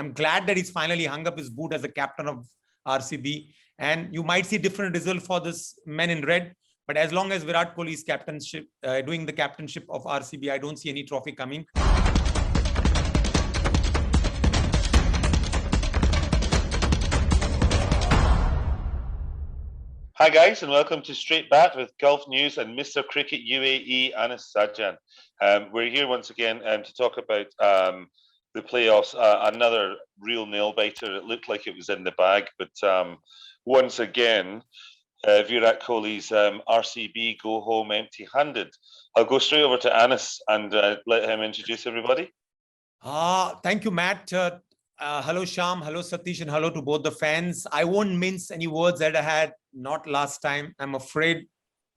I'm glad that he's finally hung up his boot as a captain of RCB. And you might see different result for this men in red. But as long as Virat Kohli is captainship, doing the captainship of RCB, I don't see any trophy coming. Hi guys, and welcome to Straight Bat with Golf News and Mr. Cricket UAE Anis Sajjan. We're here once again to talk about the playoffs. Another real nail biter. It looked like it was in the bag, but once again, Virat Kohli's RCB go home empty-handed. I'll go straight over to Anis and let him introduce everybody. Thank you, Matt. Hello, Sham. Hello, Satish, and hello to both the fans. I won't mince any words that I had not last time. I'm afraid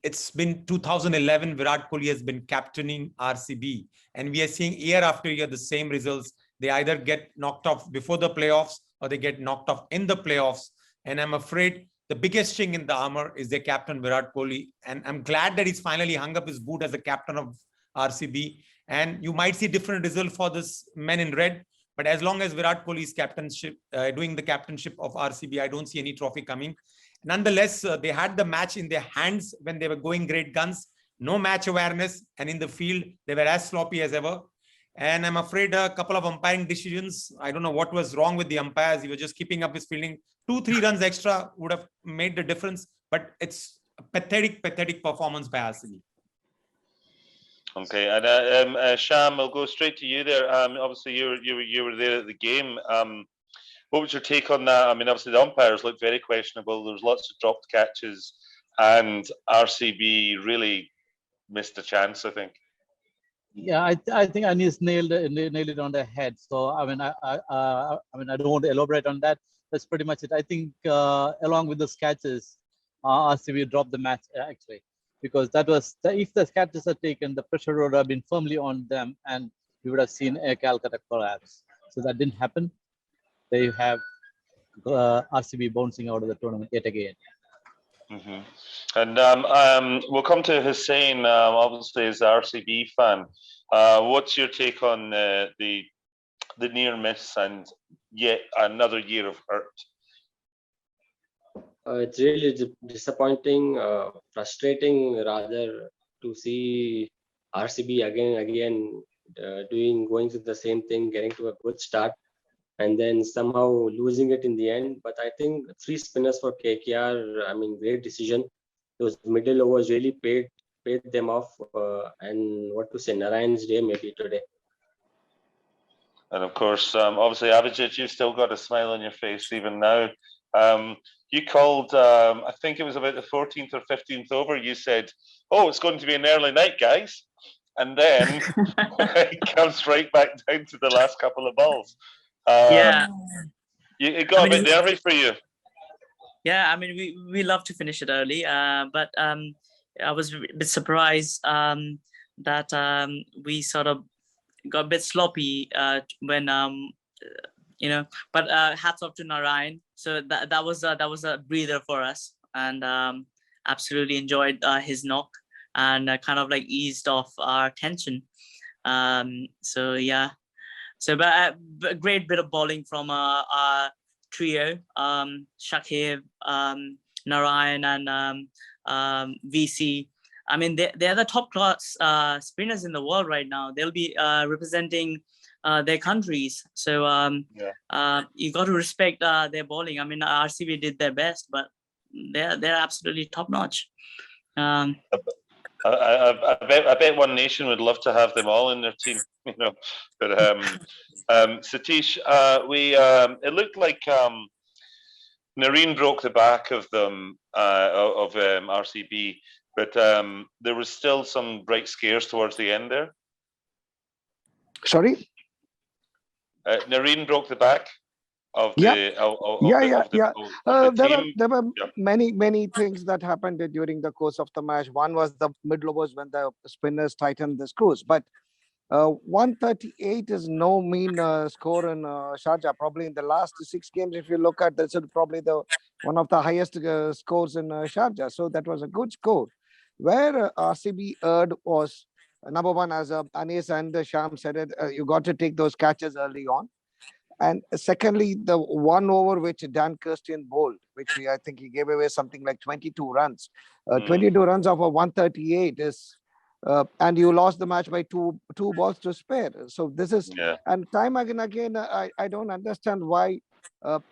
it's been 2011. Virat Kohli has been captaining RCB, and we are seeing year after year the same results. They either get knocked off before the playoffs or they get knocked off in the playoffs. And I'm afraid the biggest thing in the armor is their captain, Virat Kohli. And I'm glad that he's finally hung up his boot as a captain of RCB. And you might see different result for this men in red. But as long as Virat Kohli is captainship, doing the captainship of RCB, I don't see any trophy coming. Nonetheless, they had the match in their hands when they were going great guns. No match awareness. And in the field, they were as sloppy as ever. And I'm afraid a couple of umpiring decisions, I don't know what was wrong with the umpires. He was just keeping up his fielding. 2-3 runs extra would have made the difference. But it's a pathetic performance by RCB. Okay, and Sham, I'll go straight to you there. Obviously, you were there at the game. What was your take on that? I mean, obviously the umpires looked very questionable. There was lots of dropped catches, and RCB really missed a chance, I think. Yeah, I think Anis nailed it on the head. So I mean, I don't want to elaborate on that. That's pretty much it. I think along with the catches, RCB dropped the match actually, because that was if the catches are taken, the pressure would have been firmly on them, and we would have seen a Kolkata collapse. So that didn't happen. There you have RCB bouncing out of the tournament yet again. Mm-hmm. And we'll come to Hussain, obviously, as an RCB fan. What's your take on the near miss and yet another year of hurt? It's really disappointing, frustrating rather, to see RCB again going through the same thing, getting to a good start, and then somehow losing it in the end. But I think 3 spinners for KKR, I mean, great decision. Those middle overs really paid them off. And what to say, Narayan's day maybe today. And of course, obviously, Abhijit, you've still got a smile on your face even now. You called, I think it was about the 14th or 15th over. You said, "Oh, it's going to be an early night, guys," and then it comes right back down to the last couple of balls. Yeah, it got a bit nervy for you. Yeah, I mean, we love to finish it early, but I was a bit surprised that we sort of got a bit sloppy when you know. But hats off to Narayan. So that was a breather for us, and absolutely enjoyed his knock, and kind of like eased off our tension. So yeah. So, but a great bit of bowling from our trio, Shakib, Narayan, and VC. I mean, they're the top class spinners in the world right now. They'll be representing their countries. So you got to respect their bowling. I mean, RCB did their best, but they're absolutely top notch. I bet One Nation would love to have them all in their team, you know. But Satish, it looked like Nareen broke the back of them of RCB, but there was still some bright scares towards the end there. Sorry, Nareen broke the back of there were Yeah. many things that happened during the course of the match. One was the middle overs when the spinners tightened the screws, but 138 is no mean score in Sharjah. Probably in the last 6 games, if you look at, this is probably one of the highest scores in Sharjah. So that was a good score. Where RCB erred was number one, as Anis and Sham said it, you got to take those catches early on. And secondly, the 1 over which Dan Christian bowled, which I think he gave away something like 22 runs. 22 runs of a 138 is, and you lost the match by two balls to spare. So this is, and time again, I don't understand why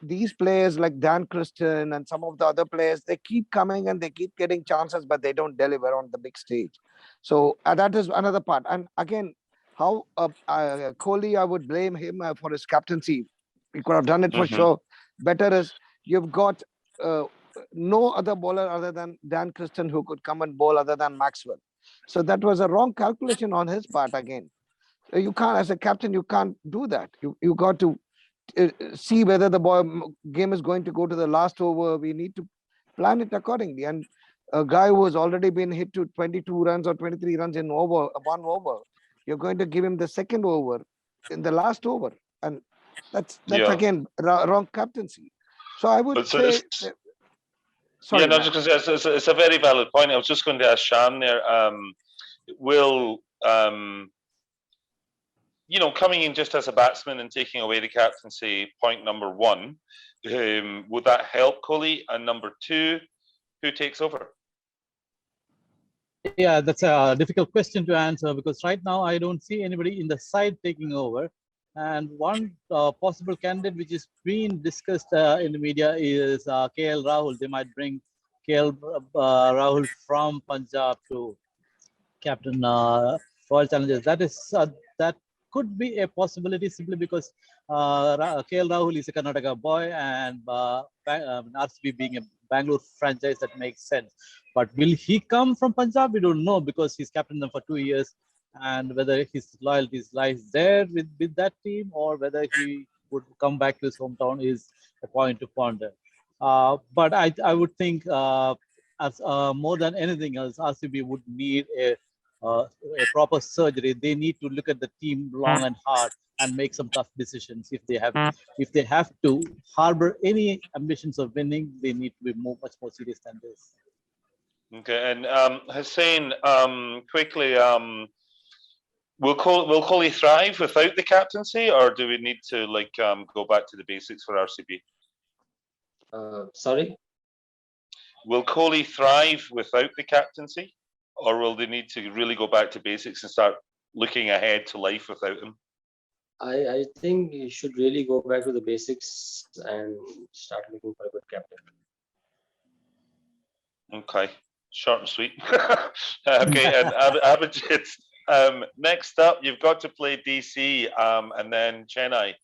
these players like Dan Christian and some of the other players, they keep coming and they keep getting chances, but they don't deliver on the big stage. So that is another part. And again, how Kohli, I would blame him for his captaincy. He could have done it for sure. Better is you've got no other bowler other than Dan Christian who could come and bowl other than Maxwell. So that was a wrong calculation on his part again. You can't, as a captain, you can't do that. You got to see whether the game is going to go to the last over. We need to plan it accordingly. And a guy who has already been hit to 22 runs or 23 runs in 1 over, you're going to give him the second over in the last over, and that's again wrong captaincy. So I would say. Sorry, no, it's a very valid point. I was just going to ask Sham there. Will coming in just as a batsman and taking away the captaincy, point number one, would that help Kohli? And number two, who takes over? Yeah, that's a difficult question to answer because right now I don't see anybody in the side taking over. And one possible candidate which is being discussed in the media is KL Rahul. They might bring KL Rahul from Punjab to captain Royal Challengers. That could be a possibility simply because KL Rahul is a Karnataka boy and RCB being a Bangalore franchise, that makes sense. But will he come from Punjab? We don't know because he's captained them for 2 years, and whether his loyalty lies there with that team or whether he would come back to his hometown is a point to ponder. But I would think as more than anything else, RCB would need a proper surgery. They need to look at the team long and hard and make some tough decisions. If they have to harbor any ambitions of winning, they need to be much more serious than this. Okay, and Hussain, quickly, will Kohli thrive without the captaincy, or do we need to go back to the basics for RCB? Sorry? Will Kohli thrive without the captaincy, or will they need to really go back to basics and start looking ahead to life without him? I think you should really go back to the basics and start looking for a good captain. Okay, short and sweet. Okay, and Abhijit, next up, you've got to play DC and then Chennai.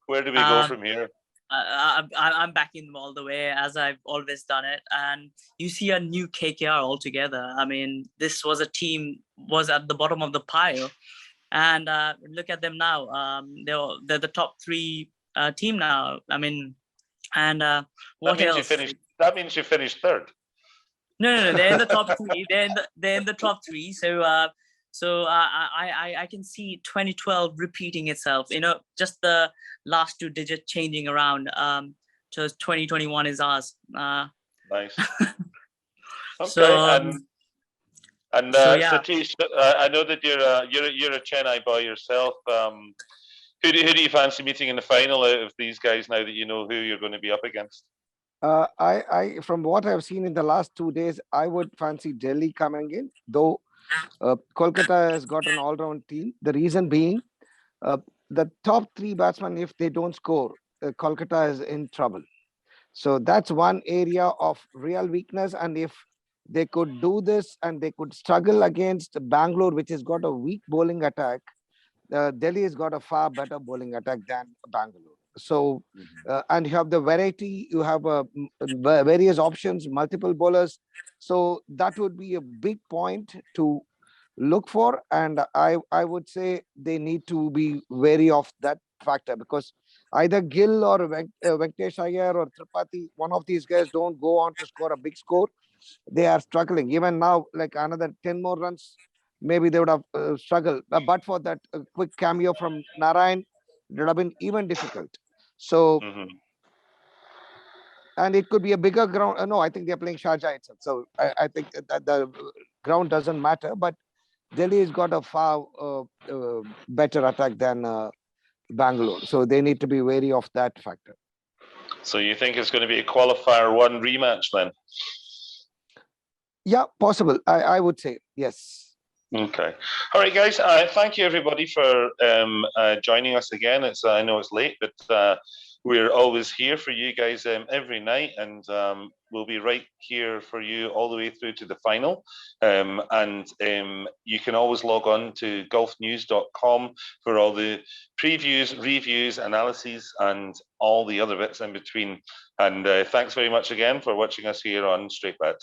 Where do we go from here? I'm backing them all the way as I've always done it, and you see a new KKR altogether. I mean, this was a team was at the bottom of the pile, and look at them now. They're the top 3 team now. I mean, and what else? That means you finished third. No, they're in the top 3. They're in the top 3. So I can see 2012 repeating itself. Just the last 2 digits changing around. So 2021 is ours. Nice. Okay. So, Satish, I know that you're a Chennai boy yourself. Who do you fancy meeting in the final out of these guys now that you know who you're going to be up against? I from what I've seen in the last 2 days, I would fancy Delhi coming in, though. Kolkata has got an all-round team. The reason being, the top 3 batsmen, if they don't score, Kolkata is in trouble. So that's one area of real weakness. And if they could do this and they could struggle against Bangalore, which has got a weak bowling attack, Delhi has got a far better bowling attack than Bangalore. So, and you have the variety, you have various options, multiple bowlers. So that would be a big point to look for. And I would say they need to be wary of that factor, because either Gill or Venkatesh Iyer or Tripathi, one of these guys don't go on to score a big score. They are struggling. Even now, like another 10 more runs, maybe they would have struggled. But for that quick cameo from Narayan, it would have been even difficult. So, and it could be a bigger ground. No, I think they're playing Sharjah itself. So I think that the ground doesn't matter. But Delhi has got a far better attack than Bangalore. So they need to be wary of that factor. So you think it's going to be a qualifier 1 rematch then? Yeah, possible. I would say yes. Okay. All right, guys. Thank you, everybody, for joining us again. I know it's late, but we're always here for you guys every night, and we'll be right here for you all the way through to the final. And you can always log on to golfnews.com for all the previews, reviews, analyses, and all the other bits in between. And thanks very much again for watching us here on Straight Bet.